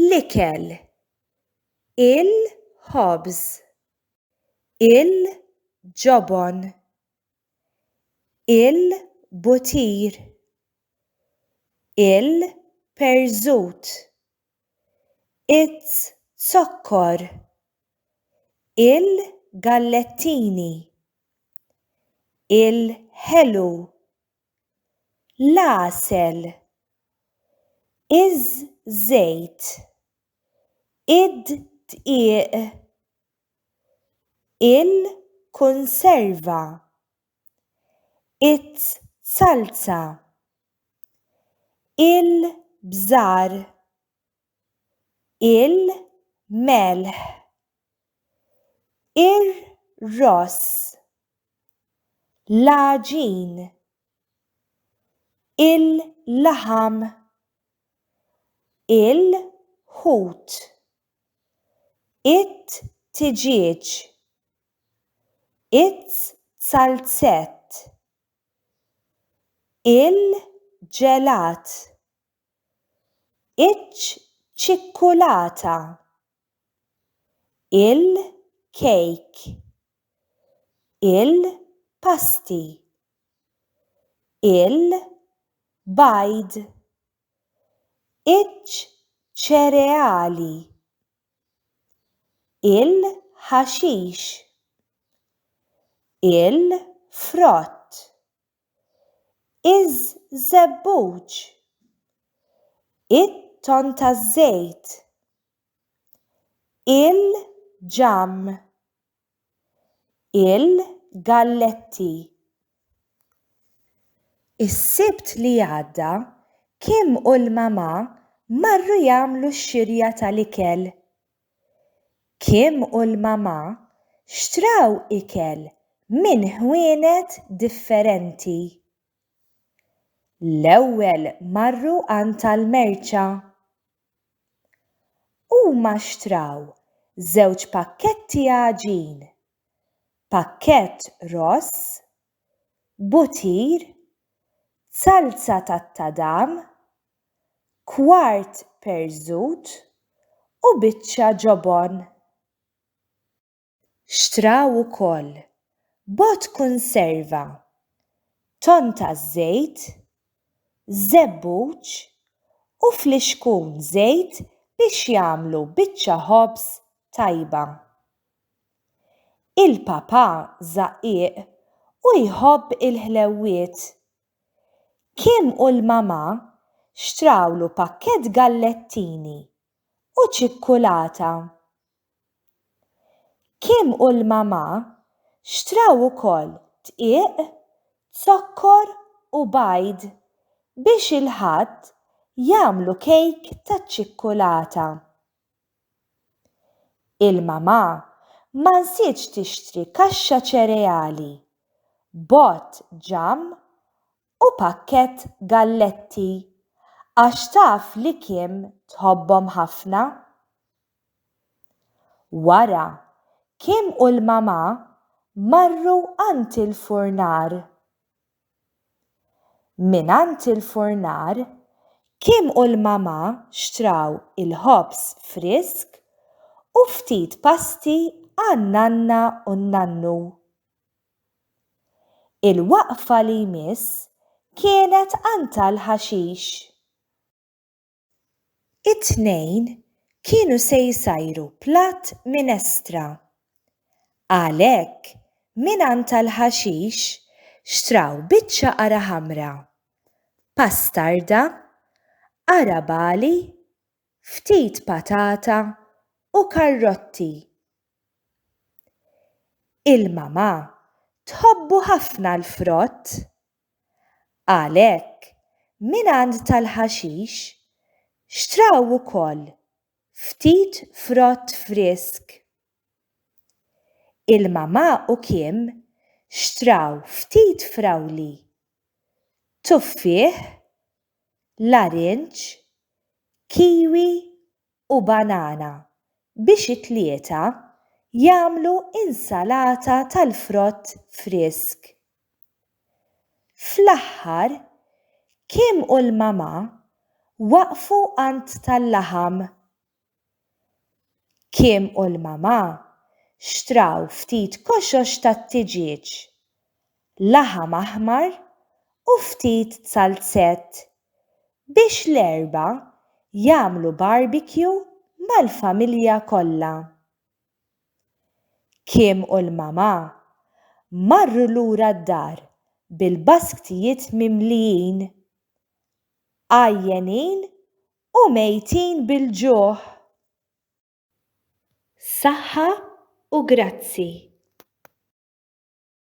l-ikel, il-ħobż, il-ġobon, il-butir, il-perżut, it-zokkor, il-gallettini, il-ħelu, l-għasel, iż-żejt, id-dqiq, il-kunserva, it-salza, il-bżar, il-melħ, ir-ross, l-għaġin, il-laħam, il-ħut, it-tiġiġ, it-salzett, il-ġelat, iċ-ċikkulata, il-kejk, il-pasti, il-bajd, iċ-ċereali, il-ħaxix, il-frott, iż-żebbuġ, it-ton taż-żejt, il-ġamm, il-galletti. Is-sibt li għadda Kim u l-mama marru jagħmlu x-xirja tal-ikel. Kim u l-mama xtraw ikel minn ħwienet differenti. L-ewwel marru għand tal-merċa. Huma xtraw 2 pakketti għaġin, pakkett ross, butir, salza tat-tadam, kwart perżut u biċċa ġobon. Xtraw ukoll bogħod kunserva, ton taż-żejt, żebbuġ u fliexkun żejt biex jagħmlu biċċa ħobż tajba. Il-papà żaqqiq u jħobb il-ħlewwiet. Kim u l-mama xtrawlu pakkett gallettini u ċikkulata. Kim u l-mama xtraw ukoll dqiq, zokkor u bajd biex il-ħadd jagħmlu kejk taċ-ċikkulata. Il-mama ma nsietx tixtri kaxxa ċereali, bogħod ġamm u pakkett galletti għax taf li Kim tħobbhom ħafna. Wara, Kim u l-mama marru għand il-furnar. Minn għand il-furnar, Kim u l-mama xtraw il-ħobż frisk u ftit pasti għan-nanna u n-nannu. Il-waqfa li jmiss kienet għand tal-ħaxix. It-tnejn kienu se jsajru platt minestra. Għalhekk minn għand tal-ħaxix xtraw biċċa qara ħamra, pastarda, qara bali, ftit patata u karrotti. Il-mama tħobbu ħafna l-frott. Għalhekk minn għand tal-ħaxix xtraw ukoll ftit frott frisk. Il-mama u Kim xtraw ftit frawli, tuffieħ, larinġ, kiwi u banana biex it-tlieta jagħmlu insalata tal-frott frisk. Fl-aħħar, Kim u l-mama waqfu għand tal-laħam. Kim u l-mama xtraw ftit koxox tat-tiġiġ, laħam aħmar u ftit salzett biex l-erba' jagħmlu barbecue mal-familja kollha. Kim u l-mama marru lura d-dar bil-basktijiet mimlijin, għajjenin u mejtin bil-ġuħ. Saħħa u grazzi.